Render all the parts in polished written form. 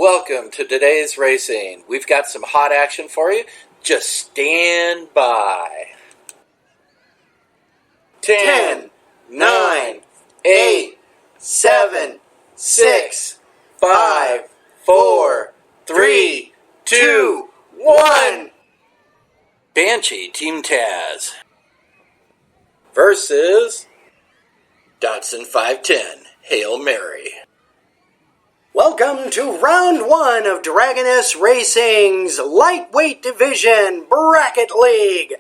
Welcome to today's racing. We've got some hot action for you. Just stand by. 10, 9, 8, 7, 6, 5, 4, 3, 2, 1. Banshee Team Taz versus Datsun 510 Hail Mary. Welcome to round one of Diecast Racing's Lightweight Division Bracket League.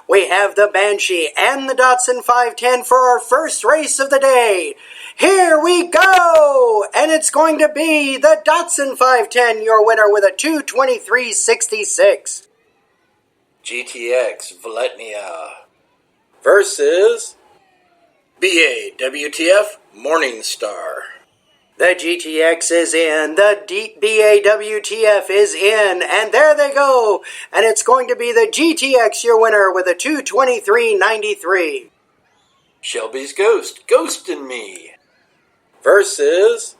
We have the Banshee and the Datsun 510 for our first race of the day. Here we go! And it's going to be the Datsun 510, your winner with a 2:23.66. GTX Vletnia versus BAWTF Morningstar. The GTX is in, the BAWTF is in, and there they go! And it's going to be the GTX, your winner, with a 2:23.93. Shelby's Ghost, Ghostin' Me, versus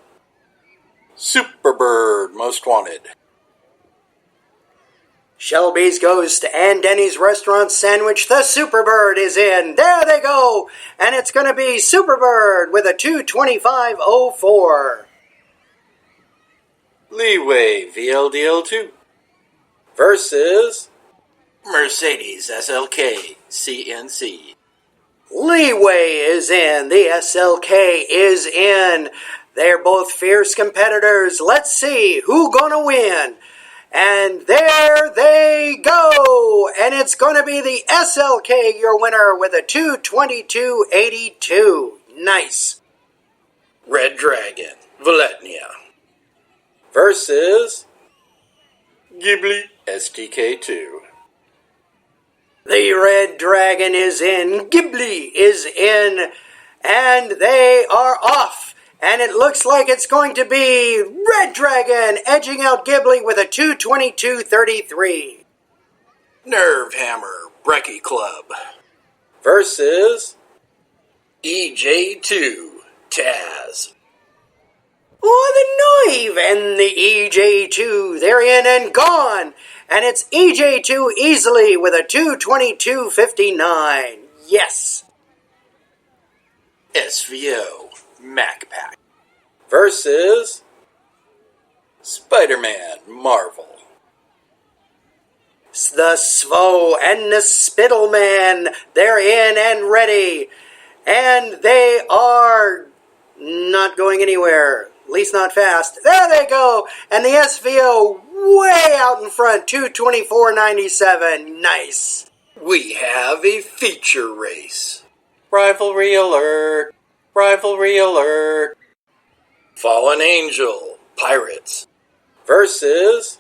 Superbird, Most Wanted. Shelby's Ghost and Denny's Restaurant Sandwich, the Superbird is in. There they go! And it's going to be Superbird with a 2:25.04. Leeway VLDL2 versus Mercedes SLK CNC. Leeway is in. The SLK is in. They're both fierce competitors. Let's see who's going to win. And there they go! And it's going to be the SLK, your winner, with a 2:22.82. Nice. Red Dragon, Vletnia, versus Ghibli STK2. The Red Dragon is in. Ghibli is in. And they are off. And it looks like it's going to be Red Dragon edging out Ghibli with a 2:22.33. Nerve Hammer Brekkie Club versus EJ2 Taz. Oh, the Knife and the EJ2, they're in and gone. And it's EJ2 easily with a 2:22.59. Yes. SVO MacPack versus Spider-Man Marvel. The Svo and the Spittleman, they're in and ready. And they are not going anywhere, at least not fast. There they go. And the SVO way out in front, 2:24.97. Nice. We have a feature race. Rivalry alert. Rivalry alert. Fallen Angel Pirates versus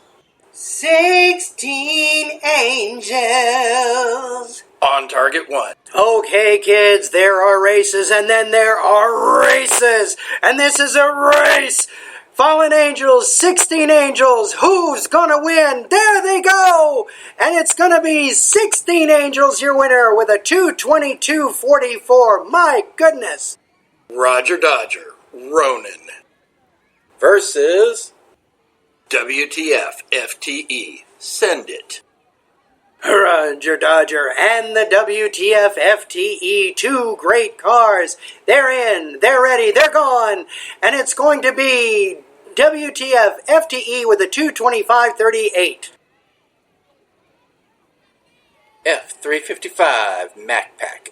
16 Angels. On Target 1. Okay, kids, there are races, and then there are races. And this is a race. Fallen Angels, 16 Angels. Who's gonna win? There they go. And it's gonna be 16 Angels, your winner, with a 2:22.44. My goodness. Roger Dodger, Ronin, versus WTF FTE, Send It. Roger Dodger and the WTF FTE, two great cars. They're in, they're ready, they're gone. And it's going to be WTF FTE with a 2:25.38. F355 MacPack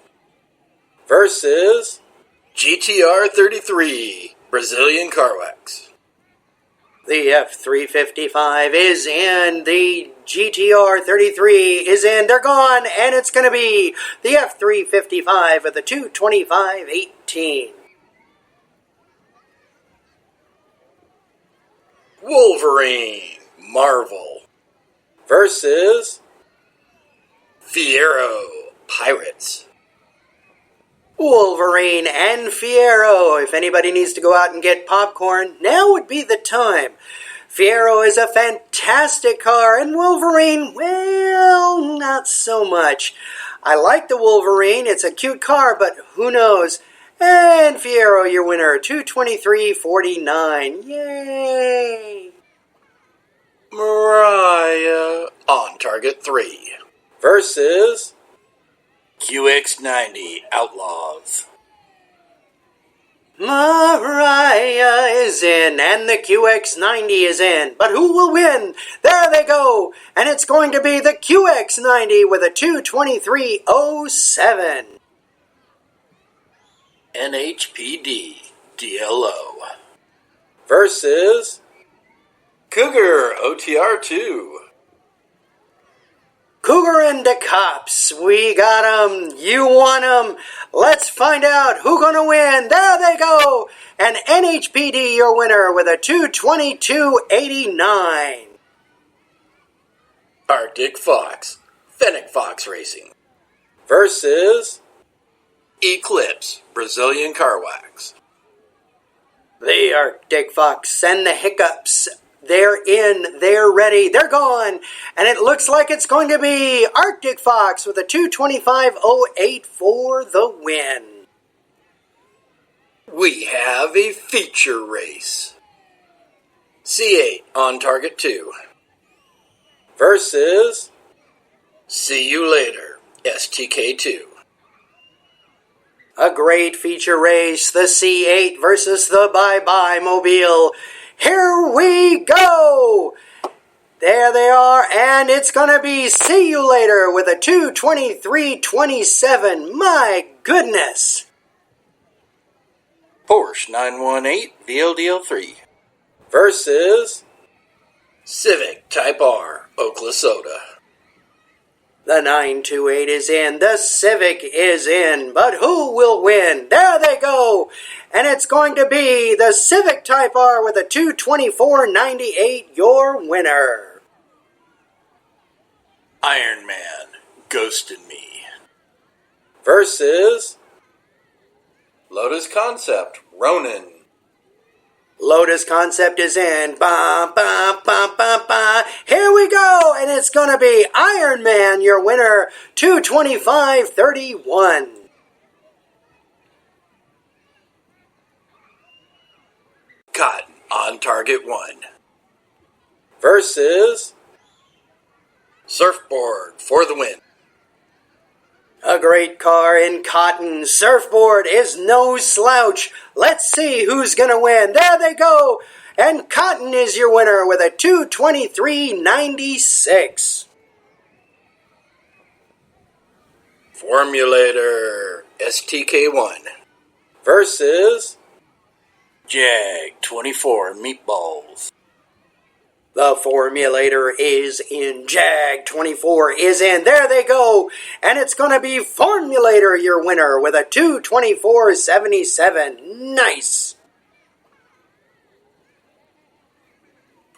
versus GTR 33 Brazilian Carwax. The F355 is in. The GTR 33 is in. They're gone. And it's going to be the F355 with the 2:25.18. Wolverine Marvel versus Fiero Pirates. Wolverine and Fiero. If anybody needs to go out and get popcorn, now would be the time. Fiero is a fantastic car, and Wolverine, well, not so much. I like the Wolverine. It's a cute car, but who knows? And Fiero, your winner, 223.49. Yay! Target 3 versus QX90 Outlaws. Mariah is in, and the QX90 is in. But who will win? There they go. And it's going to be the QX90 with a 2:23.07. NHPD DLO versus Cougar OTR2. Cougar and the Cops, we got 'em, you want 'em, let's find out who's gonna win, there they go, and NHPD your winner with a 2:22.89. Arctic Fox, Fennec Fox Racing versus Eclipse Brazilian Car Wax. The Arctic Fox and the Hiccups, they're in, they're ready, they're gone, and it looks like it's going to be Arctic Fox with a 2:25.08 for the win. We have a feature race. C8 on Target 2 versus See You Later STK2. A great feature race, the C8 versus the Bye-Bye Mobile. Here we go! There they are, and it's going to be See You Later with a 2:23.27. My goodness! Porsche 918 VLDL3 versus Civic Type R Oklahoma. The 928 is in, the Civic is in, but who will win? There they go! And it's going to be the Civic Type R with a 2:24.98, your winner. Iron Man Ghosted Me versus Lotus Concept Ronin. Lotus Concept is in. Ba, ba, ba, ba, ba. Here we go, and it's going to be Iron Man, your winner, 2:25.31. Cotton on Target 1 versus Surfboard for the win. A great car in Cotton. Surfboard is no slouch. Let's see who's going to win. There they go. And Cotton is your winner with a 2:23.96. Formulator STK1 versus Jag 24 Meatballs. The Formulator is in. Jag 24 is in. There they go. And it's going to be Formulator your winner with a 2:24.77. Nice.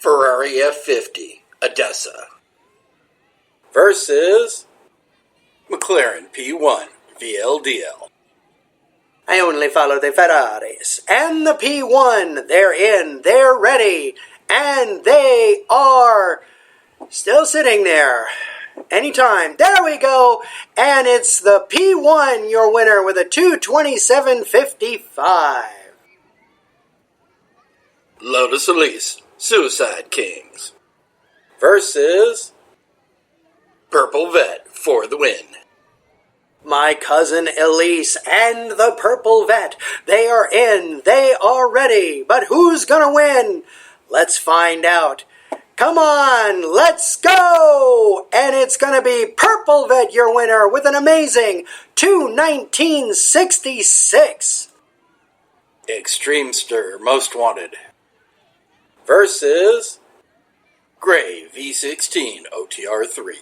Ferrari F50 Odessa versus McLaren P1 VLDL. I only follow the Ferraris. And the P1, they're in, they're ready, and they are still sitting there. Anytime. There we go. And it's the P1, your winner, with a 2:27.55. Lotus Elise Suicide Kings versus Purple Vet for the win. My cousin Elise and the Purple Vet, they are in, they are ready, but who's gonna win? Let's find out. Come on, let's go! And it's gonna be Purple Vet your winner with an amazing 2:19.66. Extremester Most Wanted versus Gray V16 OTR3.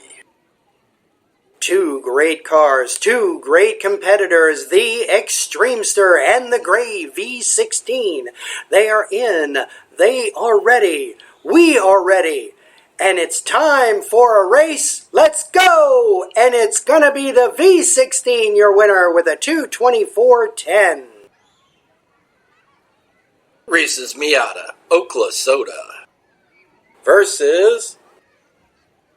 Two great cars, two great competitors, the Extremester and the Gray V16. They are in, they are ready, we are ready, and it's time for a race. Let's go! And it's gonna be the V16 your winner with a 2:24.10. Reese's Miata Oklahoma versus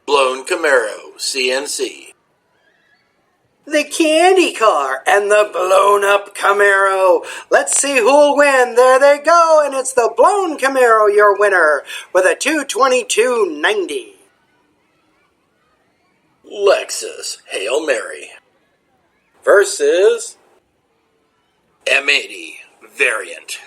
Blown Camaro CNC. The candy car and the blown up Camaro. Let's see who'll win. There they go, and it's the blown Camaro your winner with a 2:22.90. Lexus Hail Mary versus M80 Variant.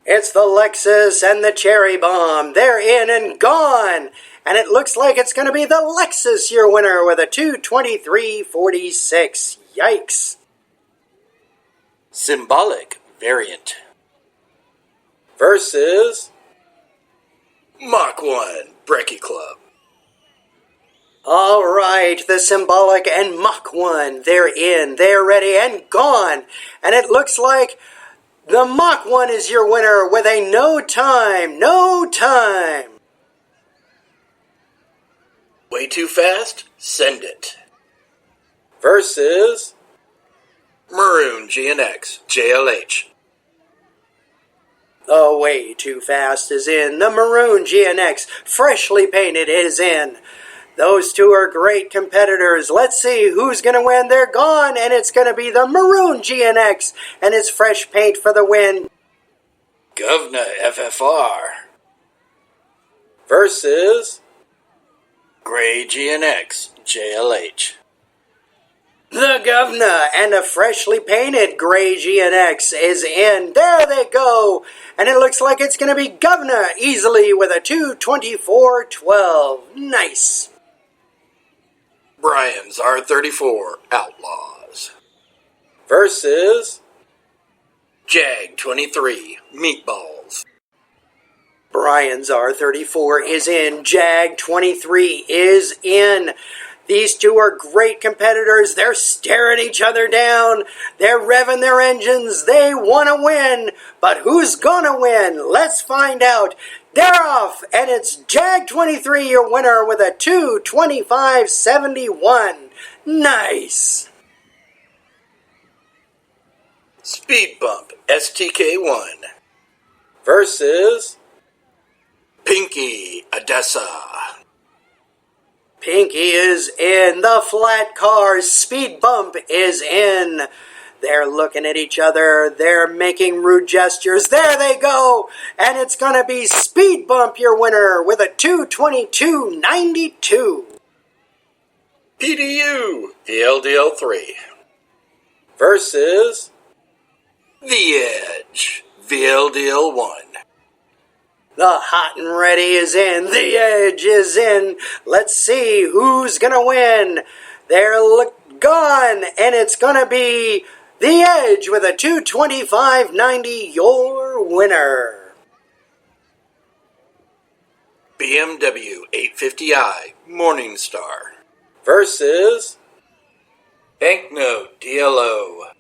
It's the Lexus and the Cherry Bomb. They're in and gone. And it looks like it's going to be the Lexus your winner with a 223.46. Yikes. Symbolic Variant versus Mach 1 Brekkie Club. All right, the Symbolic and Mach 1, they're in, they're ready, and gone. And it looks like the Mach 1 is your winner with a no time. Way too fast? Send it. Versus Maroon GNX JLH. Oh, way too fast is in. The Maroon GNX, freshly painted, is in. Those two are great competitors. Let's see who's going to win. They're gone, and it's going to be the Maroon GNX and its fresh paint for the win. Governor FFR versus Gray GNX JLH. The Governor and a freshly painted Gray GNX is in. There they go. And it looks like it's going to be Governor easily with a 224.12. Nice. Brian's R34 Outlaws versus Jag 23 Meatballs. Brian's R34 is in. Jag 23 is in. These two are great competitors. They're staring each other down. They're revving their engines. They want to win. But who's going to win? Let's find out. They're off, and it's Jag 23, your winner, with a 225.71. Nice. Speed Bump STK1 versus Pinky Odessa. Pinky is in. The flat cars. Speed Bump is in. They're looking at each other. They're making rude gestures. There they go. And it's going to be Speed Bump, your winner, with a 222.92. PDU VLDL3 versus The Edge VLDL1. The hot and ready is in. The Edge is in. Let's see who's going to win. They're gone. And it's going to be The Edge with a 225.90, your winner. BMW 850i Morningstar versus Banknote DLO.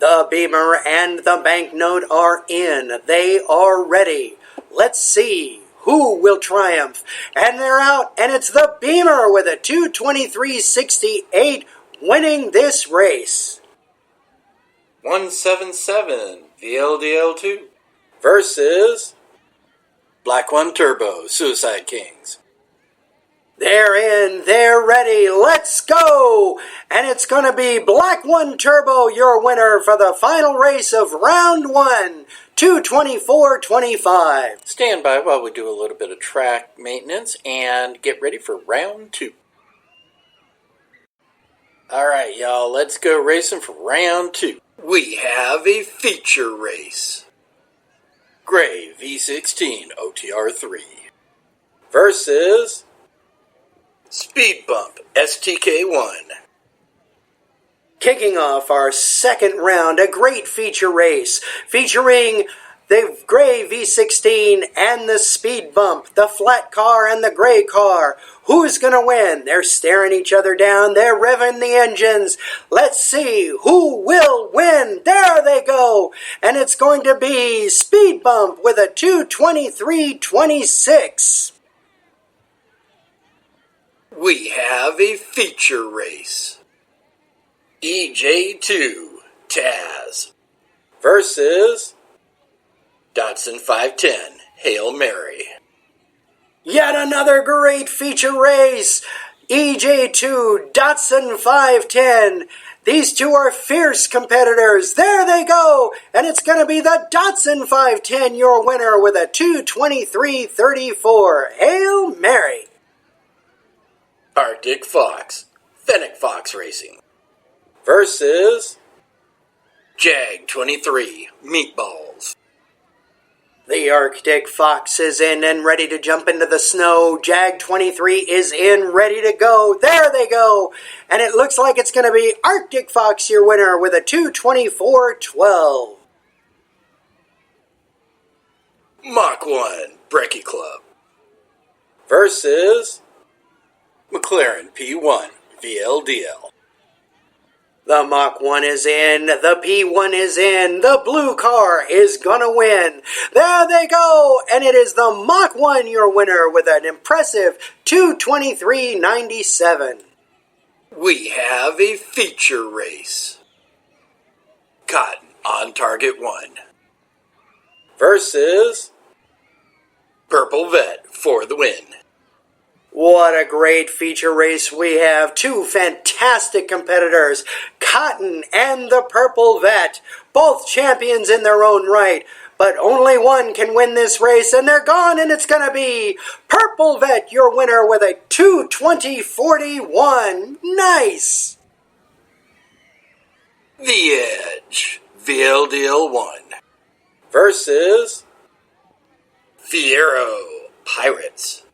The Beamer and the Banknote are in. They are ready. Let's see who will triumph. And they're out, and it's the Beamer with a 223.68 winning this race. 177 VLDL2 versus Black One Turbo Suicide Kings. They're in, they're ready, let's go! And it's going to be Black One Turbo, your winner for the final race of round 1, 224.25. Stand by while we do a little bit of track maintenance and get ready for round 2. Alright, y'all, let's go racing for round 2. We have a feature race. Gray V16 OTR3 versus Speed Bump STK1. Kicking off our second round, a great feature race featuring the Gray V16 and the Speed Bump, the flat car and the gray car. Who's going to win? They're staring each other down. They're revving the engines. Let's see who will win. There they go. And it's going to be Speed Bump with a 223.26. We have a feature race. EJ2 Taz versus Datsun 510 Hail Mary. Yet another great feature race. EJ2 Datsun 510. These two are fierce competitors. There they go. And it's going to be the Datsun 510, your winner, with a 223.34. Hail Mary. Arctic Fox, Fennec Fox Racing versus Jag 23 Meatballs. The Arctic Fox is in and ready to jump into the snow. Jag 23 is in, ready to go. There they go. And it looks like it's going to be Arctic Fox, your winner, with a 2:24.12. Mach 1 Brekkie Club versus McLaren P1 VLDL. The Mach 1 is in, the P1 is in, the blue car is gonna win. There they go, and it is the Mach 1 your winner with an impressive 2:23.97. We have a feature race. Cotton on Target 1 versus Purple Vet for the win. What a great feature race we have. Two fantastic competitors, Cotton and the Purple Vet, both champions in their own right. But only one can win this race, and they're gone, and it's going to be Purple Vet, your winner, with a 2:20.41. Nice! The Edge, VLDL 1 versus Fiero Pirates.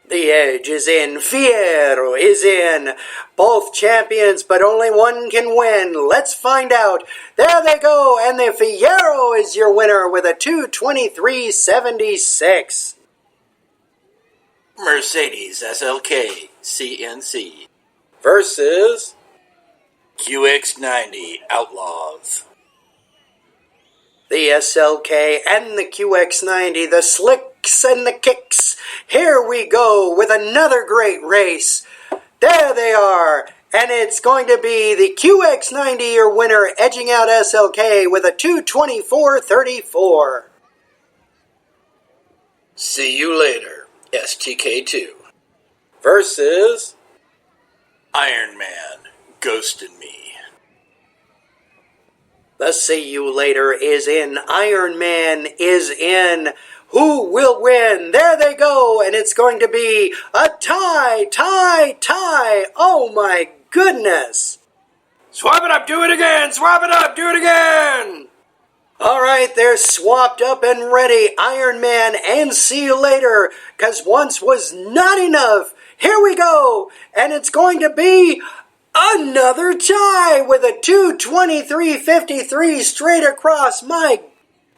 The Edge is in, Fiero is in. Both champions, but only one can win. Let's find out. There they go, and the Fiero is your winner with a 2:23.76. Mercedes SLK CNC versus QX90 Outlaws. The SLK and the QX90, the slicks and the kicks. Here we go with another great race. There they are. And it's going to be the QX90 your winner, edging out SLK with a 2:24.34. See you later, STK2 versus Iron Man Ghosted Me. The See You Later is in. Iron Man is in. Who will win? There they go, and it's going to be a tie. Oh my goodness. Swap it up, do it again, swap it up, do it again. All right, they're swapped up and ready. Iron Man and See You Later, because once was not enough. Here we go, and it's going to be another tie with a 2:23.53 straight across. My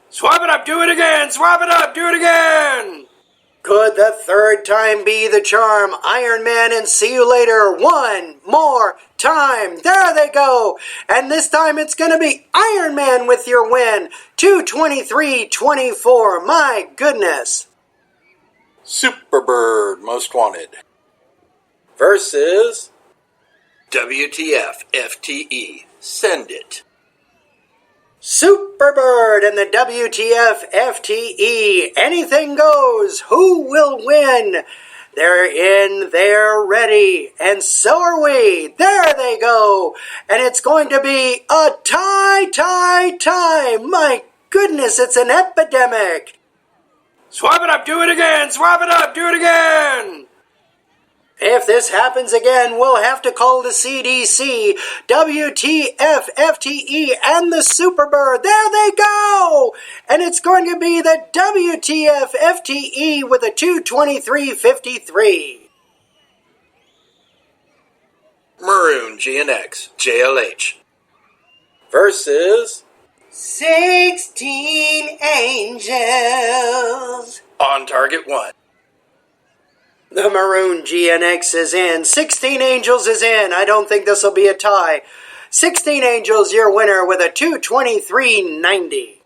swap it up, do it again, swap it up, do it again. Could the third time be the charm? Iron Man and See You Later one more time. There they go. And this time it's going to be Iron Man with your win. 2:23.24. My goodness. Superbird Most Wanted versus WTF FTE Send It. Superbird and the WTF FTE. Anything goes. Who will win? They're in, they're ready, and so are we. There they go. And it's going to be a tie. My goodness, it's an epidemic. Swap it up, do it again, swap it up, do it again. If this happens again, we'll have to call the CDC, WTF, FTE, and the Superbird. There they go! And it's going to be the WTF, FTE with a 2:23.53. Maroon GNX JLH versus 16 Angels. On Target 1. The Maroon GNX is in. 16 Angels is in. I don't think this will be a tie. 16 Angels, your winner with a 2:23.90.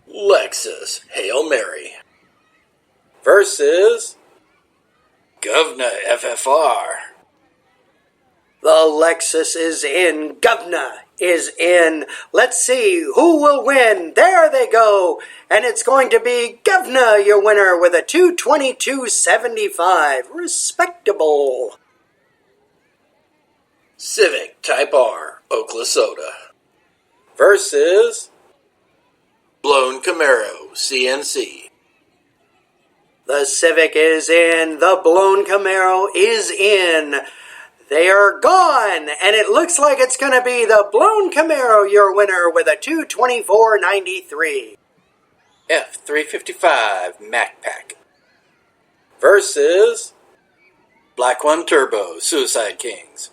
Lexus Hail Mary versus Govna FFR. The Lexus is in. Govna is in. Let's see who will win. There they go. And it's going to be Govna, your winner, with a 2:22.75. Respectable. Civic Type R Oklahoma versus Blown Camaro, CNC. The Civic is in. The Blown Camaro is in. They are gone, and it looks like it's going to be the Blown Camaro your winner with a 224.93. F355 Mac Pack versus Black One Turbo Suicide Kings.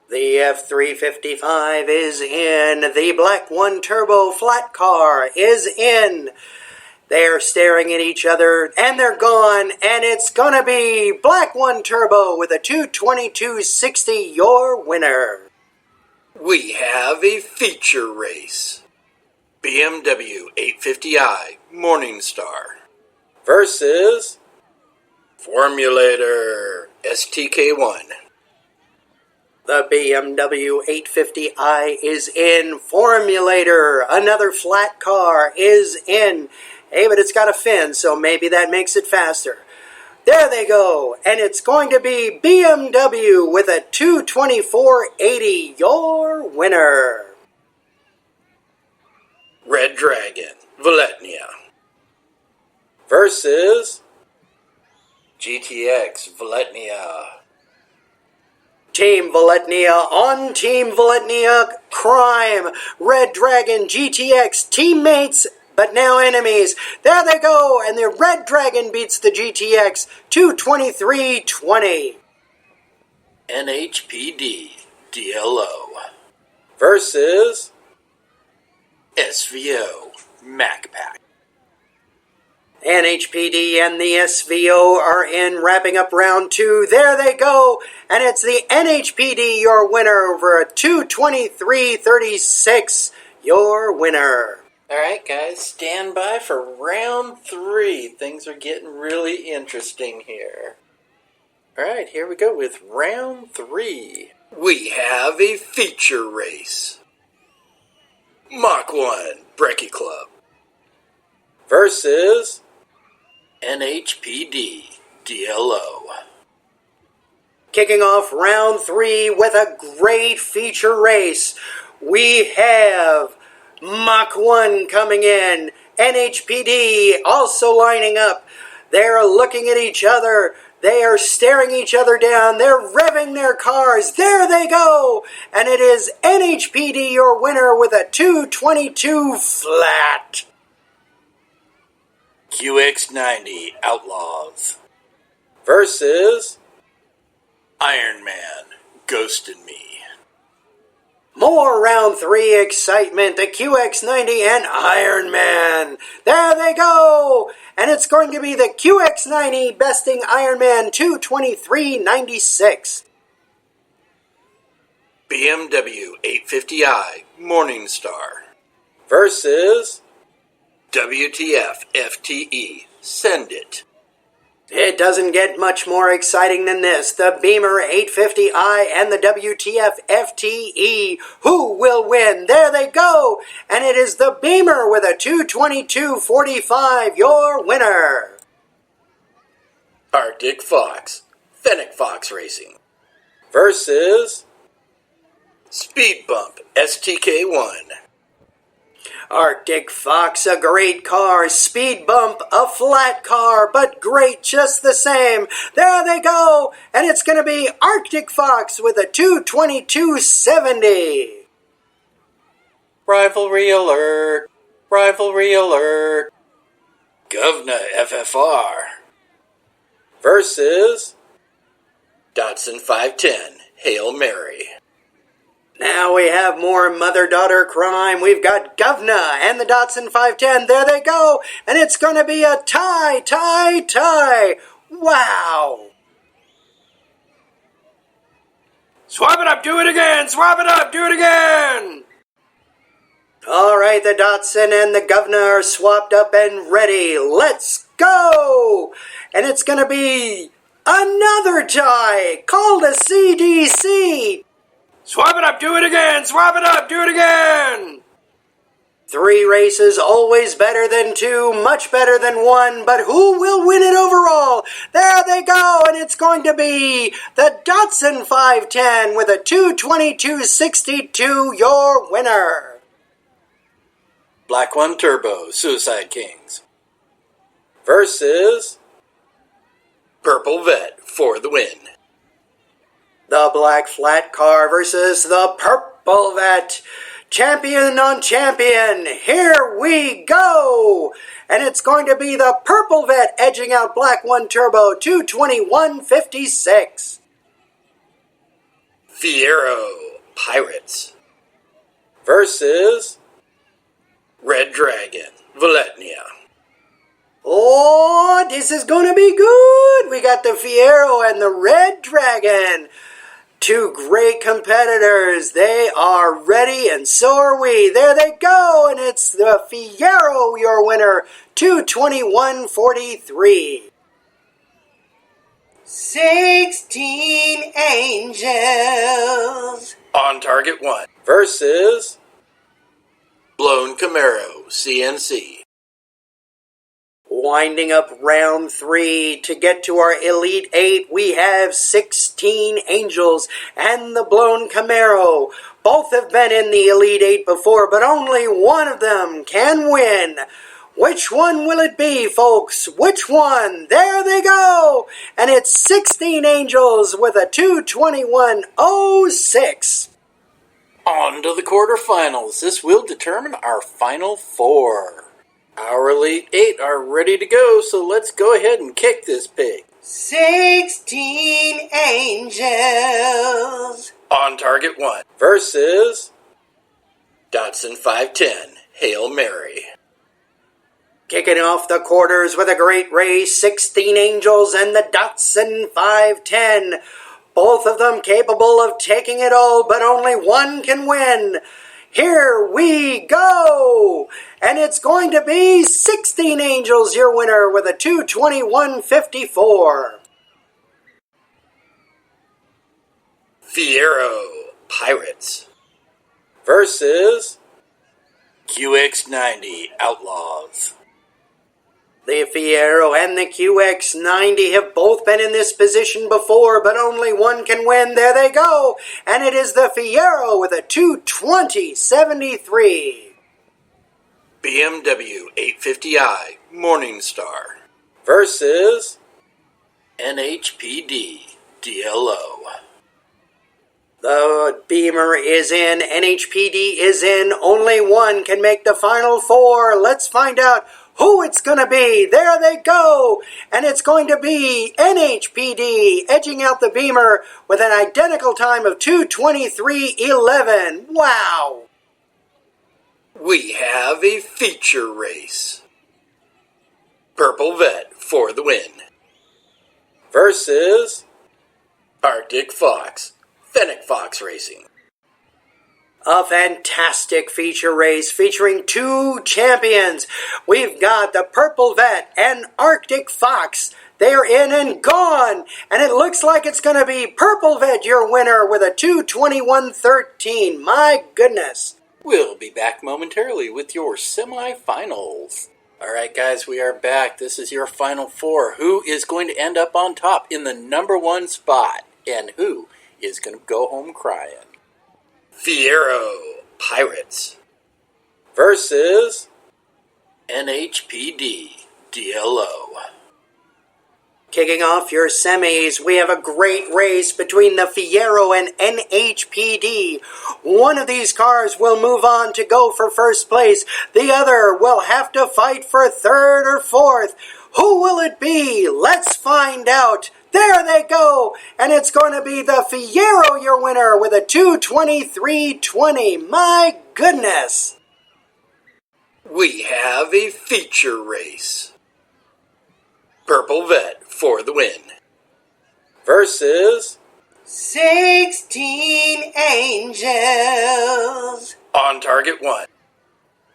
The F355 is in. The Black One Turbo flat car is in. They're staring at each other, and they're gone, and it's gonna be Black One Turbo with a 222.60, your winner. We have a feature race. BMW 850i Morningstar versus Formulator STK1. The BMW 850i is in. Formulator, another flat car, is in. Hey, but it's got a fin, so maybe that makes it faster. There they go, and it's going to be BMW with a 224.80, your winner. Red Dragon Valetnia versus GTX Valetnia. Team Valetnia on Team Valetnia crime. Red Dragon GTX teammates, but now enemies. There they go, and the Red Dragon beats the GTX 223.20. NHPD DLO versus SVO Mac Pack. NHPD and the SVO are in, wrapping up round 2. There they go, and it's the NHPD, your winner, over a 223.36, your winner. All right, guys, stand by for round 3. Things are getting really interesting here. All right, here we go with round 3. We have a feature race. Mach 1 Brekkie Club versus NHPD DLO. Kicking off round 3 with a great feature race, we have Mach 1 coming in, NHPD also lining up. They're looking at each other. They are staring each other down. They're revving their cars. There they go. And it is NHPD, your winner, with a 222 flat. QX90 Outlaws versus Iron Man Ghosted Me. More round 3 excitement. The QX90 and Iron Man. There they go. And it's going to be the QX90 besting Iron Man 223.96. BMW 850i Morningstar versus WTF FTE Send It. It doesn't get much more exciting than this. The Beamer 850i and the WTF FTE. Who will win? There they go. And it is the Beamer with a 222.45, your winner. Arctic Fox Fennec Fox Racing versus Speed Bump STK1. Arctic Fox, a great car. Speed Bump, a flat car, but great just the same. There they go, and it's going to be Arctic Fox with a 222.70. Rivalry alert! Rivalry alert! Govna FFR versus Datsun 510 Hail Mary. Now we have more mother-daughter crime. We've got Govna and the Datsun 510. There they go. And it's going to be a tie. Wow. Swap it up, do it again. Swap it up, do it again. All right, the Datsun and the Govna are swapped up and ready. Let's go. And it's going to be another tie called a CDC. Swap it up, do it again. Swap it up, do it again. 3 races, always better than 2, much better than 1, but who will win it overall? There they go, and it's going to be the Datsun 510 with a 222.62, your winner. Black One Turbo Suicide Kings versus Purple Vet for the win. The Black Flat Car versus the Purple Vet. Champion on champion. Here we go. And it's going to be the Purple Vet edging out Black One Turbo 221.56. Fiero Pirates versus Red Dragon Valetnia. Oh, this is going to be good. We got the Fiero and the Red Dragon. Two great competitors. They are ready, and so are we. There they go, and it's the Fiero, your winner, 221.43. 16 Angels. On Target 1 versus Blown Camaro CNC. Winding up round 3 to get to our Elite 8, we have 16 Angels and the Blown Camaro. Both have been in the Elite 8 before, but only one of them can win. Which one will it be, folks? Which one? There they go! And it's 16 Angels with a 221.06. On to the quarterfinals. This will determine our final 4. Our Elite 8 are ready to go, so let's go ahead and kick this pig. 16 Angels. On Target 1 versus Datsun 510 Hail Mary. Kicking off the quarters with a great race, 16 Angels and the Datsun 510. Both of them capable of taking it all, but only one can win. Here we go! And it's going to be 16 Angels, your winner, with a 221.54. Fiero Pirates versus QX90 Outlaws. The Fiero and the QX90 have both been in this position before, but only one can win. There they go. And it is the Fiero with a 220.73. BMW 850i Morningstar versus NHPD DLO. The Beamer is in, NHPD is in, only one can make the final 4. Let's find out who it's going to be. There they go. And it's going to be NHPD edging out the Beamer with an identical time of 2:23.11. Wow. We have a feature race. Purple Vet for the win versus Arctic Fox Fennec Fox Racing. A fantastic feature race featuring 2 champions. We've got the Purple Vet and Arctic Fox. They're in and gone. And it looks like it's going to be Purple Vet, your winner, with a 221.13. My goodness. We'll be back momentarily with your semifinals. Alright guys, we are back. This is your final 4. Who is going to end up on top in the number 1 spot? And who is going to go home crying? Fiero Pirates versus NHPD DLO. Kicking off your semis, we have a great race between the Fiero and NHPD. One of these cars will move on to go for first place. The other will have to fight for third or fourth. Who will it be? Let's find out. There they go. And it's going to be the Fiero, your winner, with a 223.20. My goodness. We have a feature race. Purple Vet for the win versus 16 Angels. On Target 1.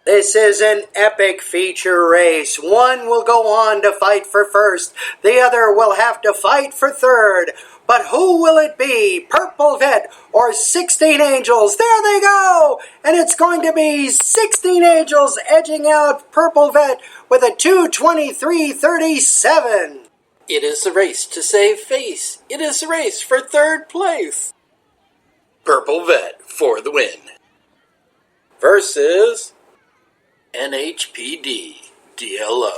This is an epic feature race. One will go on to fight for first. The other will have to fight for third. But who will it be? Purple Vet or 16 Angels? There they go! And it's going to be 16 Angels edging out Purple Vet with a 223.37. It is the race to save face. It is the race for third place. Purple Vet for the win versus NHPD DLO.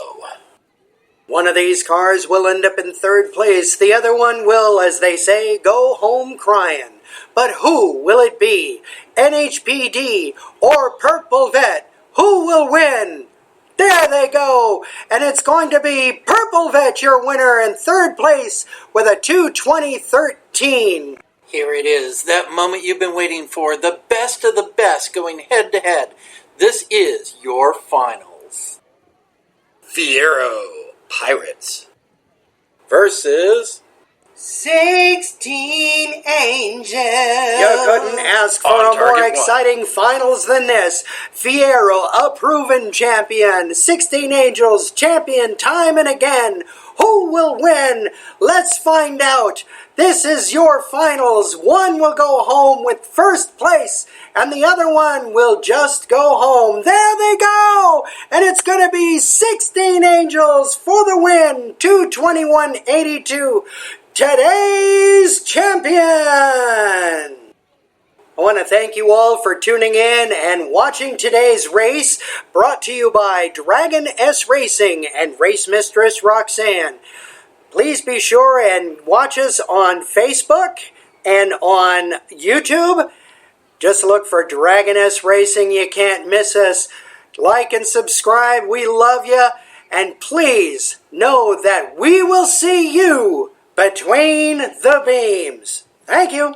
One of these cars will end up in third place. The other one will, as they say, go home crying. But who will it be? NHPD or Purple Vet? Who will win? There they go! And it's going to be Purple Vet, your winner, in third place with a 2:20.13. Here it is, that moment you've been waiting for, the best of the best going head to head. This is your finals. Fiero Pirates versus 16 Angels. You couldn't ask for On a more target exciting finals than this. Fiero, a proven champion. 16 Angels, champion time and again. Who will win? Let's find out. This is your finals. One will go home with first place, and the other one will just go home. There they go! And it's going to be 16 Angels for the win. 2:21.82. Today's champion! I want to thank you all for tuning in and watching today's race, brought to you by Dragon S Racing and Race Mistress Roxanne. Please be sure and watch us on Facebook and on YouTube. Just look for Dragon S Racing. You can't miss us. Like and subscribe. We love you. And please know that we will see you between the beams. Thank you.